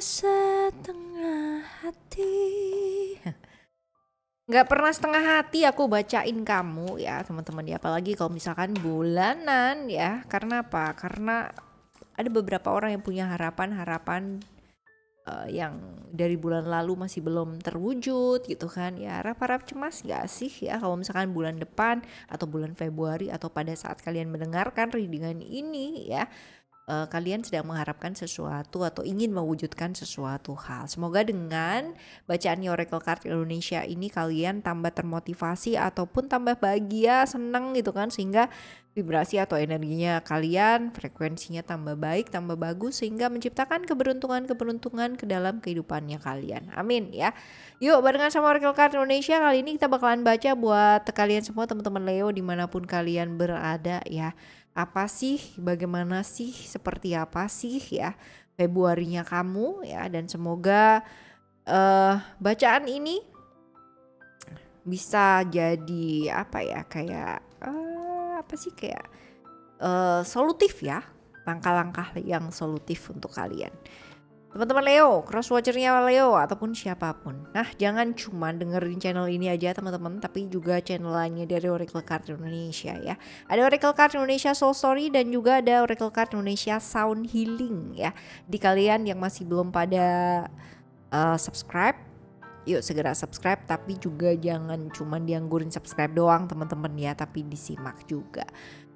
setengah hati. Nggak pernah setengah hati aku bacain kamu ya teman-teman ya, apalagi kalau misalkan bulanan ya. Karena apa? Karena ada beberapa orang yang punya harapan-harapan yang dari bulan lalu masih belum terwujud gitu kan ya. Harap-harap cemas gak sih ya kalau misalkan bulan depan atau bulan Februari atau pada saat kalian mendengarkan readingan ini ya, kalian sedang mengharapkan sesuatu atau ingin mewujudkan sesuatu hal. Semoga dengan bacaan Oracle Card Indonesia ini kalian tambah termotivasi ataupun tambah bahagia, senang gitu kan, sehingga vibrasi atau energinya kalian, frekuensinya tambah baik, tambah bagus, sehingga menciptakan keberuntungan-keberuntungan ke dalam kehidupannya kalian. Amin ya. Yuk barengan sama Oracle Card Indonesia, kali ini kita bakalan baca buat kalian semua teman-teman Leo dimanapun kalian berada ya. Apa sih, bagaimana sih, seperti apa sih ya Februarinya kamu ya. Dan semoga bacaan ini bisa jadi apa ya, kayak apa sih, kayak solutif ya, langkah-langkah yang solutif untuk kalian teman-teman Leo, cross watchernya Leo ataupun siapapun. Nah, jangan cuma dengerin channel ini aja teman-teman, tapi juga channel lainnya dari Oracle Card Indonesia ya. Ada Oracle Card Indonesia Soul Story dan juga ada Oracle Card Indonesia Sound Healing ya. Di kalian yang masih belum pada subscribe, yuk segera subscribe, tapi juga jangan cuma dianggurin subscribe doang teman-teman ya, tapi disimak juga.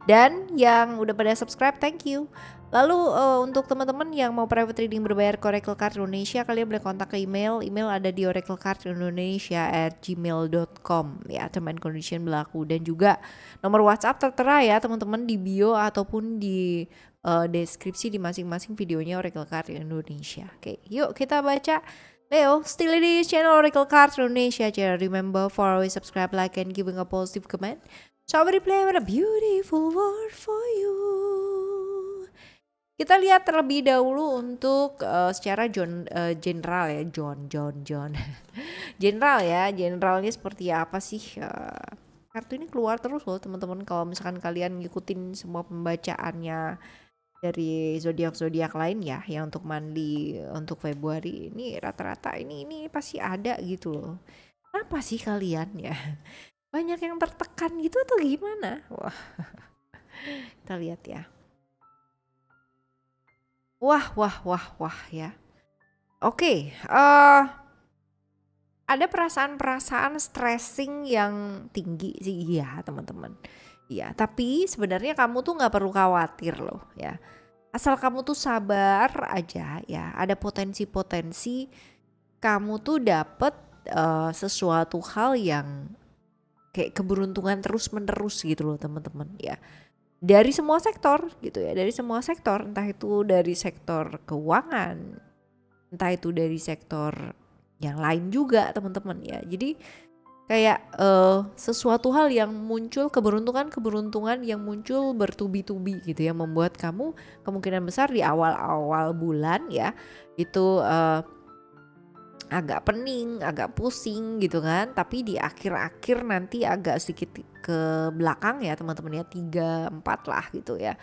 Dan yang udah pada subscribe, thank you. Lalu untuk teman-teman yang mau private reading berbayar ke Oracle Card Indonesia, kalian boleh kontak ke email ada di oraclecardindonesia@gmail.com ya, term and condition berlaku. Dan juga nomor WhatsApp tertera ya teman-teman di bio ataupun di deskripsi di masing-masing videonya Oracle Card Indonesia. Oke, yuk kita baca. Leo, still di channel Oracle Card Indonesia. Remember for always subscribe, like, and giving a positive comment. So I will play with a beautiful word for you. Kita lihat terlebih dahulu untuk secara general ya, general ya, generalnya seperti apa sih. Kartu ini keluar terus loh teman-teman kalau misalkan kalian ngikutin semua pembacaannya dari zodiak lain ya, yang untuk mandi untuk Februari ini rata-rata ini pasti ada gitu loh. Kenapa sih kalian ya? Banyak yang tertekan gitu atau gimana? Wah, kita lihat ya. Wah ya. Oke, ada perasaan-perasaan stressing yang tinggi sih ya teman-teman. Iya, tapi sebenarnya kamu tuh nggak perlu khawatir loh ya. Asal kamu tuh sabar aja ya. Ada potensi-potensi kamu tuh dapet sesuatu hal yang kayak keberuntungan terus-menerus gitu loh teman-teman ya. Dari semua sektor gitu ya, dari semua sektor, entah itu dari sektor keuangan, entah itu dari sektor yang lain juga teman-teman ya. Jadi kayak sesuatu hal yang muncul, keberuntungan yang muncul bertubi-tubi gitu ya, membuat kamu kemungkinan besar di awal-awal bulan ya itu agak pening, agak pusing gitu kan, tapi di akhir-akhir nanti agak sedikit ke belakang ya teman-teman ya, 3-4 lah gitu ya,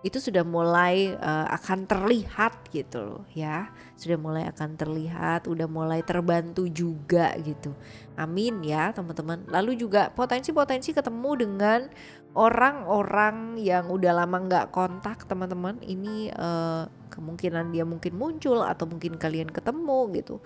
itu sudah mulai akan terlihat gitu loh ya, sudah mulai akan terlihat, udah mulai terbantu juga gitu. Amin ya teman-teman. Lalu juga potensi-potensi ketemu dengan orang-orang yang udah lama nggak kontak teman-teman, ini kemungkinan dia mungkin muncul atau mungkin kalian ketemu gitu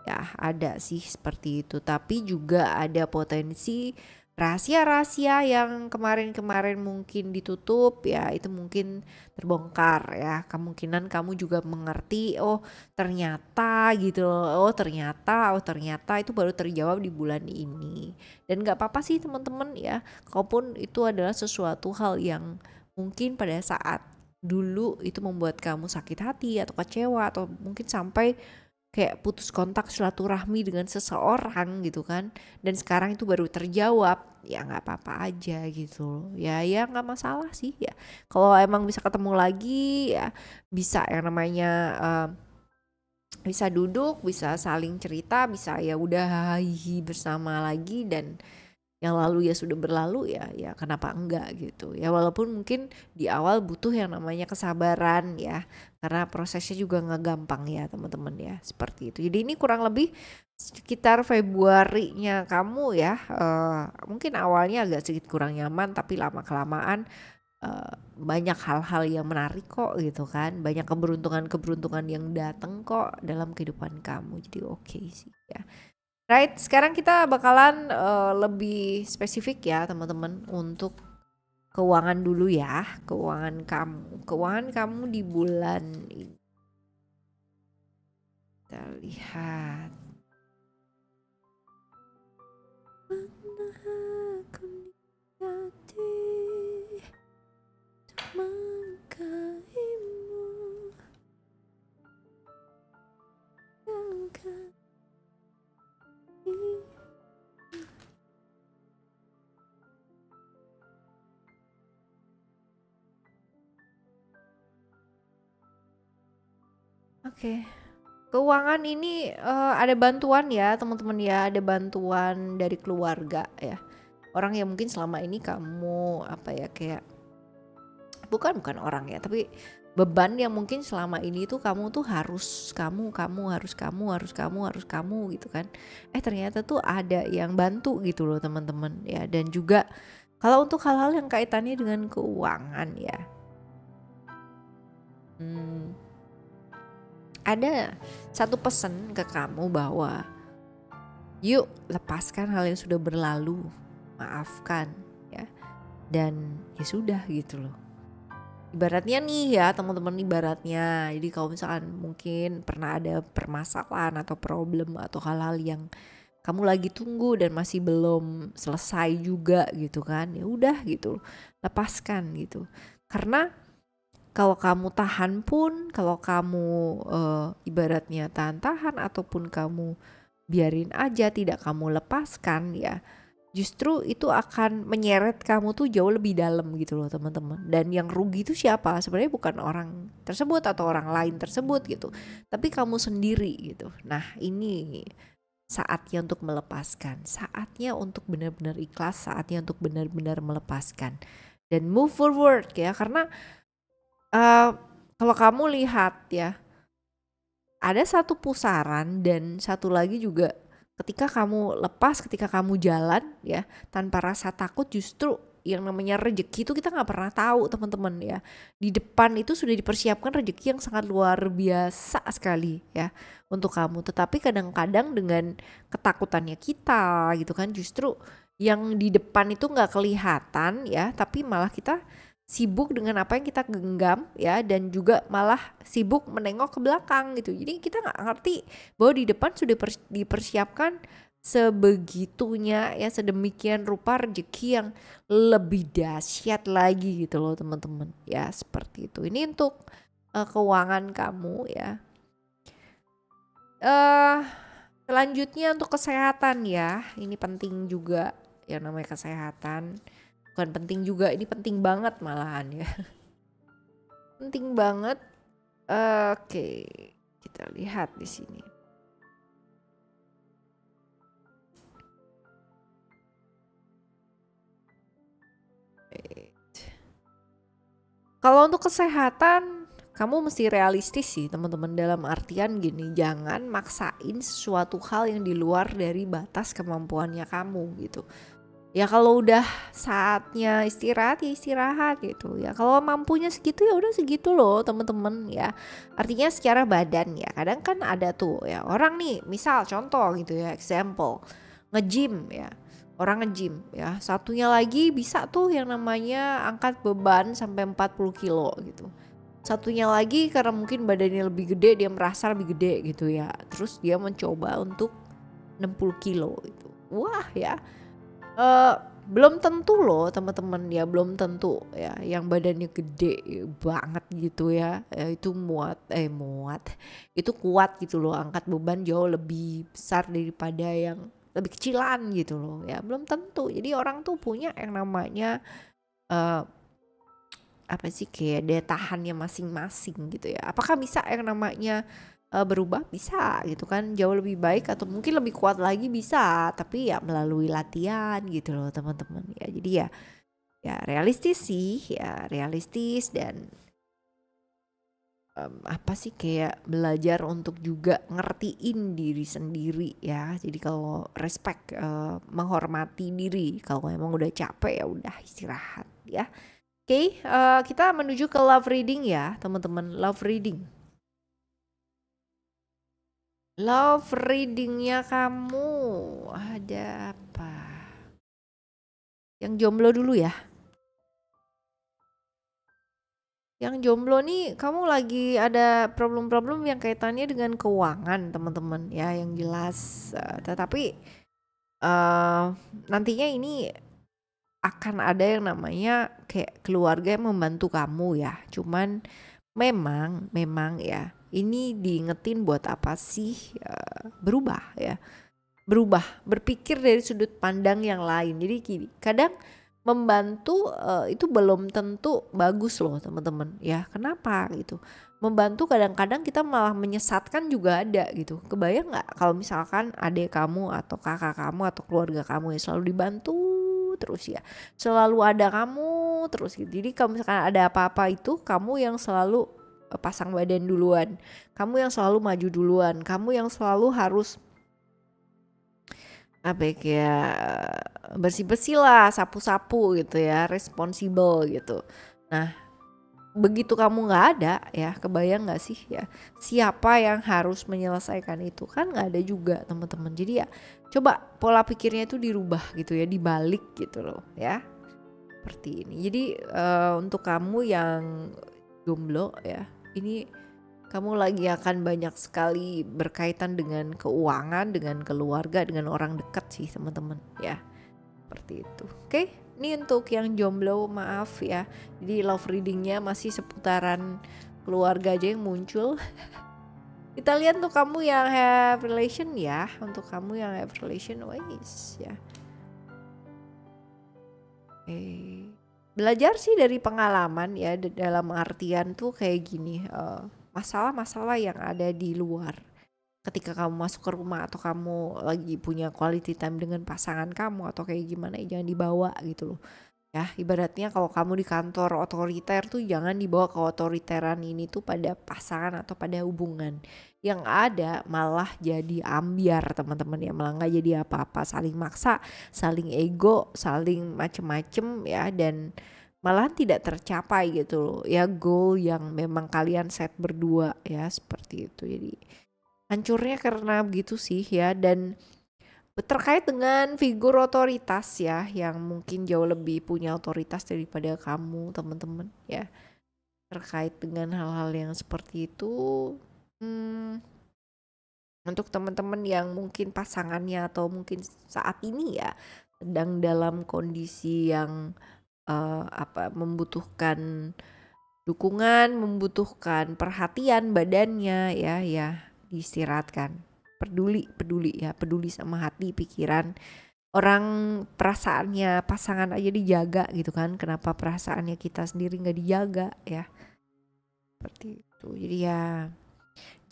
ya, ada sih seperti itu. Tapi juga ada potensi rahasia-rahasia yang kemarin-kemarin mungkin ditutup ya, itu mungkin terbongkar ya. Kemungkinan kamu juga mengerti, oh ternyata gitu loh, oh ternyata itu baru terjawab di bulan ini. Dan gak apa-apa sih teman-teman ya, kalaupun itu adalah sesuatu hal yang mungkin pada saat dulu itu membuat kamu sakit hati atau kecewa, atau mungkin sampai kayak putus kontak silaturahmi dengan seseorang gitu kan, dan sekarang itu baru terjawab, ya nggak apa-apa aja gitu ya nggak masalah sih ya. Kalau emang bisa ketemu lagi ya, bisa yang namanya bisa duduk, bisa saling cerita, bisa ya udah hihi bersama lagi, dan yang lalu ya sudah berlalu, ya kenapa enggak gitu ya, walaupun mungkin di awal butuh yang namanya kesabaran ya, karena prosesnya juga nggak gampang ya teman-teman ya, seperti itu. Jadi ini kurang lebih sekitar Februarinya kamu ya, mungkin awalnya agak sedikit kurang nyaman, tapi lama kelamaan banyak hal-hal yang menarik kok gitu kan, banyak keberuntungan-keberuntungan yang datang kok dalam kehidupan kamu, jadi oke sih ya. Right, sekarang kita bakalan lebih spesifik ya teman-teman untuk keuangan dulu ya, keuangan kamu di bulan ini. Kita lihat. Oke. Keuangan ini ada bantuan ya teman-teman ya, ada bantuan dari keluarga ya. Orang yang mungkin selama ini kamu apa ya, kayak bukan orang ya, tapi beban yang mungkin selama ini tuh kamu tuh harus kamu gitu kan. Ternyata tuh ada yang bantu gitu loh teman-teman ya. Dan juga kalau untuk hal-hal yang kaitannya dengan keuangan ya, ada satu pesan ke kamu bahwa yuk lepaskan hal yang sudah berlalu, maafkan ya, dan ya sudah gitu loh. Ibaratnya nih ya teman-teman, ibaratnya jadi kalau misalkan mungkin pernah ada permasalahan atau problem atau hal-hal yang kamu lagi tunggu dan masih belum selesai juga gitu kan, ya udah gitu, lepaskan gitu. Karena kalau kamu tahan pun, kalau kamu ibaratnya tahan-tahan ataupun kamu biarin aja, tidak kamu lepaskan ya, justru itu akan menyeret kamu tuh jauh lebih dalam gitu loh teman-teman. Dan yang rugi itu siapa? Sebenarnya bukan orang tersebut atau orang lain tersebut gitu, tapi kamu sendiri gitu. Nah ini saatnya untuk melepaskan, saatnya untuk benar-benar ikhlas, saatnya untuk benar-benar melepaskan dan move forward ya. Karena kalau kamu lihat ya, ada satu pusaran dan satu lagi juga ketika kamu lepas, ketika kamu jalan ya tanpa rasa takut, justru yang namanya rezeki itu kita nggak pernah tahu teman-teman ya. Di depan itu sudah dipersiapkan rezeki yang sangat luar biasa sekali ya untuk kamu. Tetapi kadang-kadang dengan ketakutannya kita gitu kan, justru yang di depan itu nggak kelihatan ya, tapi malah kita sibuk dengan apa yang kita genggam ya, dan juga malah sibuk menengok ke belakang gitu. Jadi kita nggak ngerti bahwa di depan sudah dipersiapkan sebegitunya ya, sedemikian rupa rezeki yang lebih dahsyat lagi gitu loh teman-teman ya, seperti itu. Ini untuk keuangan kamu ya. Selanjutnya untuk kesehatan ya, ini penting juga yang namanya kesehatan. Bukan penting juga, ini penting banget malahan ya. Penting banget. Oke, kita lihat di sini. Kalau untuk kesehatan, kamu mesti realistis sih teman-teman, dalam artian gini, jangan maksain sesuatu hal yang di luar dari batas kemampuannya kamu gitu. Ya kalau udah saatnya istirahat ya istirahat gitu ya. Kalau mampunya segitu ya udah segitu loh teman-teman ya. Artinya secara badan ya. Kadang kan ada tuh ya orang nih, misal contoh gitu ya, example, nge-gym ya. Orang nge-gym ya. Satunya lagi bisa tuh yang namanya angkat beban sampai 40 kilo gitu. Satunya lagi karena mungkin badannya lebih gede, dia merasa lebih gede gitu ya. Terus dia mencoba untuk 60 kilo gitu. Wah ya. Belum tentu loh teman-teman ya, belum tentu ya yang badannya gede banget gitu ya, itu muat itu kuat gitu loh, angkat beban jauh lebih besar daripada yang lebih kecilan gitu loh ya, belum tentu. Jadi orang tuh punya yang namanya apa sih, kayak daya tahannya masing-masing gitu ya. Apakah bisa yang namanya berubah bisa gitu kan, jauh lebih baik atau mungkin lebih kuat lagi bisa, tapi ya melalui latihan gitu loh teman-teman ya. Jadi ya realistis sih, ya realistis dan apa sih, kayak belajar untuk juga ngertiin diri sendiri ya. Jadi kalau respect, menghormati diri, kalau emang udah capek ya udah istirahat ya. Oke, kita menuju ke love reading ya teman-teman. Love reading. Love readingnya kamu ada apa? Yang jomblo dulu ya. Yang jomblo nih kamu lagi ada problem-problem yang kaitannya dengan keuangan teman-teman ya, yang jelas. Tetapi nantinya ini akan ada yang namanya kayak keluarga yang membantu kamu ya. Cuman memang ya ini diingetin buat apa sih, berubah ya. Berubah, berpikir dari sudut pandang yang lain. Jadi gini, kadang membantu itu belum tentu bagus loh teman-teman ya. Kenapa gitu? Membantu kadang-kadang kita malah menyesatkan juga ada gitu. Kebayang nggak kalau misalkan adik kamu atau kakak kamu atau keluarga kamu yang selalu dibantu terus ya, selalu ada kamu terus gitu. Jadi kalau misalkan ada apa-apa itu kamu yang selalu pasang badan duluan, kamu yang selalu maju duluan, kamu yang selalu harus apa ya, kayak bersih-bersih lah, sapu-sapu gitu ya, responsible gitu. Nah, begitu kamu nggak ada ya, kebayang nggak sih ya, siapa yang harus menyelesaikan itu? Kan nggak ada juga teman-teman. Jadi ya coba pola pikirnya itu dirubah gitu ya, dibalik gitu loh ya, seperti ini. Jadi untuk kamu yang jomblo ya, ini kamu lagi akan banyak sekali berkaitan dengan keuangan, dengan keluarga, dengan orang dekat sih teman-teman ya. Seperti itu. Oke, ini untuk yang jomblo maaf ya. Jadi love readingnya masih seputaran keluarga aja yang muncul. Kita lihat untuk kamu yang have relation ya. Untuk kamu yang have relation ways ya. Belajar sih dari pengalaman ya, dalam artian tuh kayak gini. Masalah-masalah yang ada di luar ketika kamu masuk ke rumah atau kamu lagi punya quality time dengan pasangan kamu atau kayak gimana ya, jangan dibawa gitu loh ya. Ibaratnya kalau kamu di kantor otoriter tuh jangan dibawa ke otoriteran ini tuh pada pasangan atau pada hubungan, yang ada malah jadi ambiar teman-teman ya, malah nggak jadi apa-apa, saling maksa, saling ego, saling macem-macem ya, dan malahan tidak tercapai gitu loh ya, goal yang memang kalian set berdua ya, seperti itu. Jadi hancurnya karena begitu sih ya. Dan terkait dengan figur otoritas ya, yang mungkin jauh lebih punya otoritas daripada kamu teman-teman ya, terkait dengan hal-hal yang seperti itu. Untuk teman-teman yang mungkin pasangannya atau mungkin saat ini ya sedang dalam kondisi yang membutuhkan dukungan, membutuhkan perhatian badannya ya diistirahatkan. Peduli ya, peduli sama hati, pikiran. Orang perasaannya pasangan aja dijaga gitu kan, kenapa perasaannya kita sendiri nggak dijaga ya, seperti itu. Jadi ya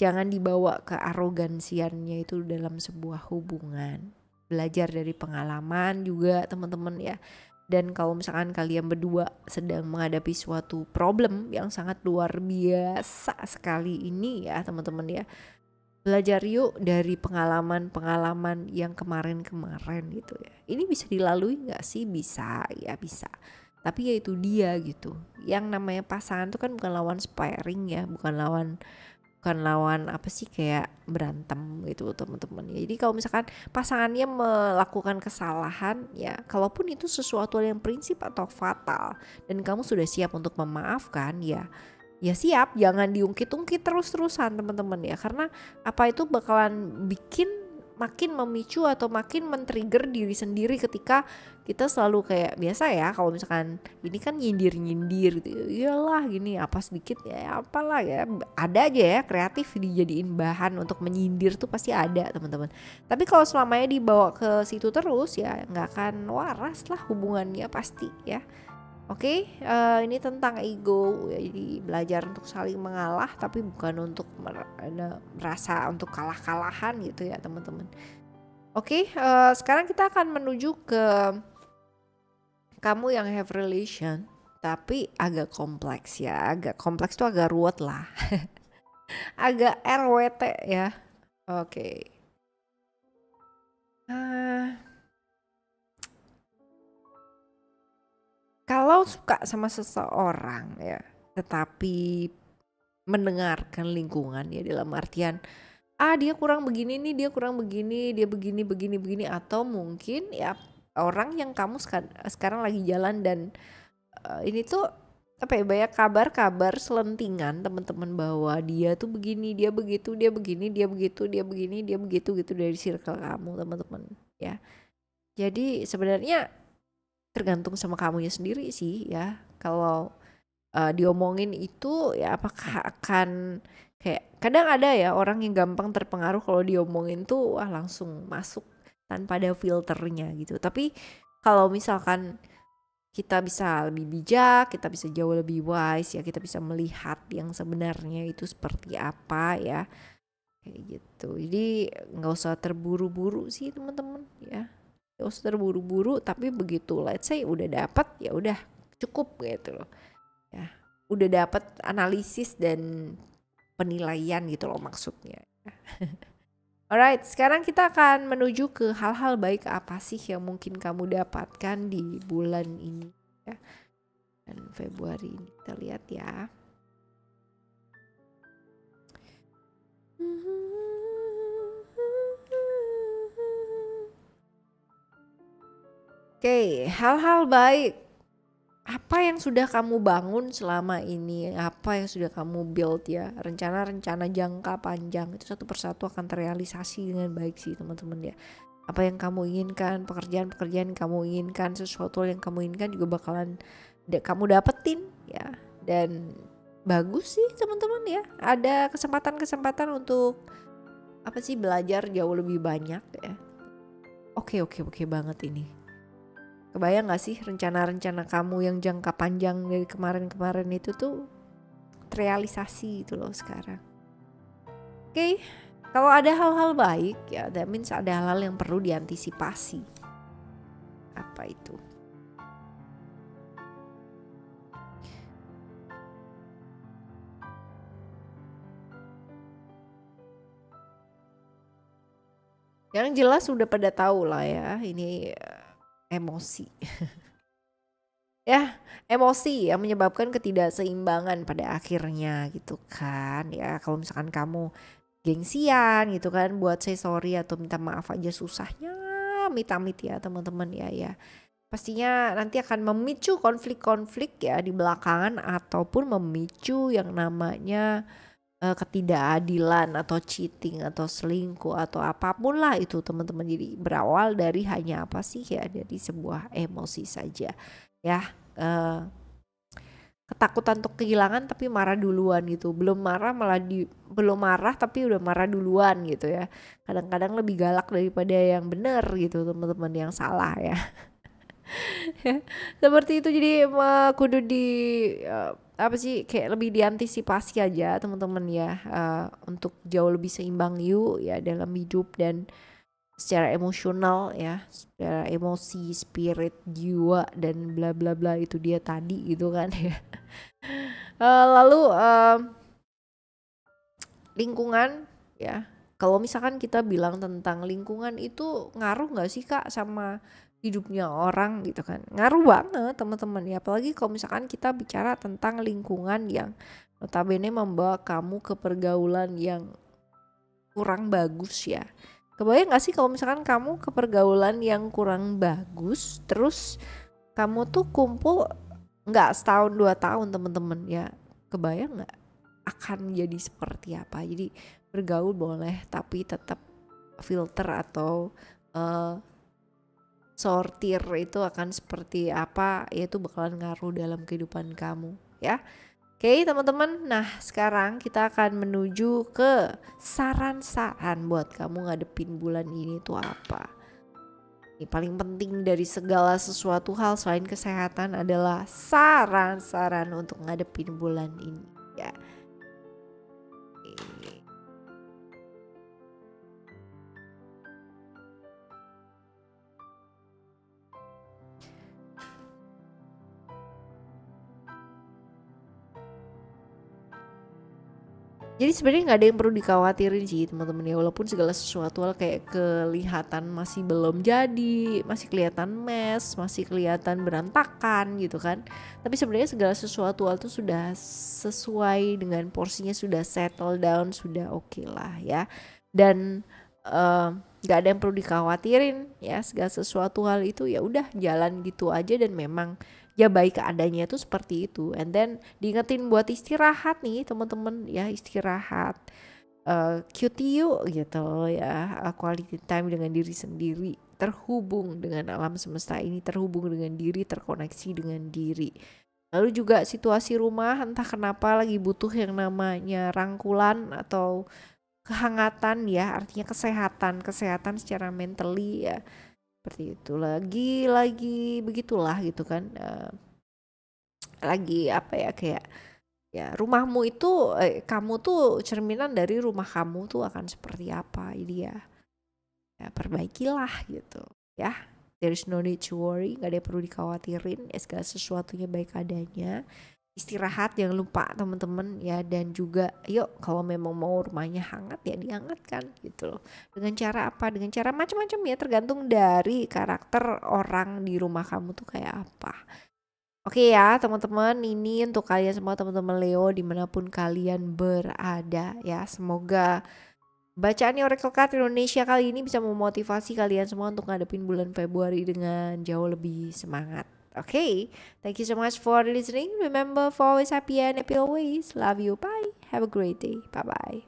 jangan dibawa ke arogansiannya itu dalam sebuah hubungan. Belajar dari pengalaman juga teman-teman ya. Dan kalau misalkan kalian berdua sedang menghadapi suatu problem yang sangat luar biasa sekali ini ya teman-teman ya, belajar yuk dari pengalaman-pengalaman yang kemarin-kemarin gitu ya. Ini bisa dilalui gak sih? Bisa ya, bisa. Tapi ya itu dia gitu, yang namanya pasangan tuh kan bukan lawan sparring ya, bukan lawan apa sih, kayak berantem gitu teman-teman ya. Jadi kalau misalkan pasangannya melakukan kesalahan ya, kalaupun itu sesuatu yang prinsip atau fatal dan kamu sudah siap untuk memaafkan ya siap, jangan diungkit-ungkit terus-terusan teman-teman ya, karena apa itu bakalan bikin makin memicu atau makin men-trigger diri sendiri ketika kita selalu kayak biasa ya, kalau misalkan ini kan nyindir-nyindir gitu, iyalah gini apa sedikit ya apalah ya, ada aja ya kreatif dijadiin bahan untuk menyindir tuh pasti ada teman-teman. Tapi kalau selamanya dibawa ke situ terus ya nggak akan waras lah hubungannya pasti ya. Oke, ini tentang ego ya, jadi belajar untuk saling mengalah tapi bukan untuk merasa untuk kalah-kalahan gitu ya teman-teman. Oke, sekarang kita akan menuju ke kamu yang have relation tapi agak kompleks ya, agak kompleks tuh agak ruwet lah. Agak RWT ya. Oke. Kalau suka sama seseorang ya, tetapi mendengarkan lingkungan ya dalam artian dia kurang begini nih, dia kurang begini, dia begini, atau mungkin ya orang yang kamu sekarang lagi jalan dan ini tuh apa ya, banyak kabar-kabar selentingan teman-teman bahwa dia tuh begini, dia begitu, dia begini, dia begitu, dia begini, dia begitu gitu dari circle kamu teman-teman ya. Jadi sebenarnya tergantung sama kamunya sendiri sih ya. Kalau diomongin itu ya apakah akan kayak kadang ada ya orang yang gampang terpengaruh kalau diomongin tuh langsung masuk tanpa ada filternya gitu. Tapi kalau misalkan kita bisa lebih bijak, kita bisa jauh lebih wise ya, kita bisa melihat yang sebenarnya itu seperti apa ya, kayak gitu. Jadi nggak usah terburu-buru sih teman-teman ya, nggak usah terburu-buru. Tapi begitu let's say udah dapat ya udah cukup gitu loh ya, udah dapat analisis dan penilaian gitu loh maksudnya. Alright, sekarang kita akan menuju ke hal-hal baik apa sih yang mungkin kamu dapatkan di bulan ini ya, dan Februari ini. Kita lihat ya. Oke, hal-hal baik. Apa yang sudah kamu bangun selama ini, apa yang sudah kamu build ya, rencana-rencana jangka panjang itu satu persatu akan terrealisasi dengan baik sih teman-teman ya. Apa yang kamu inginkan, pekerjaan-pekerjaan yang kamu inginkan, sesuatu yang kamu inginkan juga bakalan kamu dapetin ya. Dan bagus sih teman-teman ya, ada kesempatan-kesempatan untuk apa sih, belajar jauh lebih banyak ya. Oke banget ini. Kebayang gak sih rencana-rencana kamu yang jangka panjang dari kemarin-kemarin itu tuh terrealisasi gitu loh sekarang. Oke, kalau ada hal-hal baik ya, that means ada hal-hal yang perlu diantisipasi. Apa itu? Yang jelas udah pada tahu lah ya, ini emosi. Ya, emosi yang menyebabkan ketidakseimbangan pada akhirnya gitu kan ya. Kalau misalkan kamu gengsian gitu kan buat say sorry atau minta maaf aja susahnya amit-amit ya teman-teman ya. Pastinya nanti akan memicu konflik-konflik ya di belakangan, ataupun memicu yang namanya ketidakadilan atau cheating atau selingkuh atau apapun lah itu teman-teman. Jadi berawal dari hanya apa sih ya, dari sebuah emosi saja ya, ketakutan untuk kehilangan tapi marah duluan gitu, belum marah tapi udah marah duluan gitu ya. Kadang-kadang lebih galak daripada yang benar gitu teman-teman, yang salah ya. Seperti itu. Jadi kudu di apa sih, kayak lebih diantisipasi aja teman-teman ya, untuk jauh lebih seimbang yuk ya dalam hidup dan secara emosional ya, secara emosi, spirit, jiwa dan bla bla bla itu dia tadi gitu kan ya. Lalu lingkungan ya, kalau misalkan kita bilang tentang lingkungan itu ngaruh nggak sih Kak sama hidupnya orang gitu kan? Ngaruh banget teman-teman ya, apalagi kalau misalkan kita bicara tentang lingkungan yang notabene membawa kamu ke pergaulan yang kurang bagus ya. Kebayang gak sih kalau misalkan kamu ke pergaulan yang kurang bagus, terus kamu tuh kumpul gak setahun 2 tahun teman-teman ya, kebayang gak akan jadi seperti apa? Jadi bergaul boleh tapi tetap filter atau sortir itu akan seperti apa, yaitu bakalan ngaruh dalam kehidupan kamu ya. Oke teman-teman, nah sekarang kita akan menuju ke saran-saran buat kamu ngadepin bulan ini tuh apa paling penting dari segala sesuatu hal selain kesehatan adalah saran-saran untuk ngadepin bulan ini ya. Jadi sebenarnya nggak ada yang perlu dikhawatirin sih teman-teman ya, walaupun segala sesuatu hal kayak kelihatan masih belum jadi, masih kelihatan mess, masih kelihatan berantakan gitu kan. Tapi sebenarnya segala sesuatu hal itu sudah sesuai dengan porsinya, sudah settle down, sudah oke lah ya. Dan nggak ada yang perlu dikhawatirin ya, segala sesuatu hal itu ya udah jalan gitu aja, dan memang ya baik adanya itu seperti itu. And then diingetin buat istirahat nih teman-teman ya, istirahat, QTU gitu ya, quality time dengan diri sendiri, terhubung dengan alam semesta ini, terhubung dengan diri, terkoneksi dengan diri. Lalu juga situasi rumah entah kenapa lagi butuh yang namanya rangkulan atau kehangatan ya, artinya kesehatan secara mentally ya, seperti itu. Lagi begitulah gitu kan, lagi apa ya, kayak ya rumahmu itu kamu tuh cerminan dari rumah kamu tuh akan seperti apa. Jadi ya perbaikilah gitu ya. There is no need to worry, gak ada yang perlu dikhawatirin ya, segala sesuatunya baik adanya. Istirahat jangan lupa teman-teman ya, dan juga yuk kalau memang mau rumahnya hangat ya dihangatkan gitu loh. Dengan cara apa? Dengan cara macam-macam ya, tergantung dari karakter orang di rumah kamu tuh kayak apa. Oke ya teman-teman, ini untuk kalian semua teman-teman Leo dimanapun kalian berada ya. Semoga bacaan Oracle Card Indonesia kali ini bisa memotivasi kalian semua untuk ngadepin bulan Februari dengan jauh lebih semangat. Okay, thank you so much for listening. Remember, for always happy and happy always. Love you. Bye. Have a great day. Bye-bye.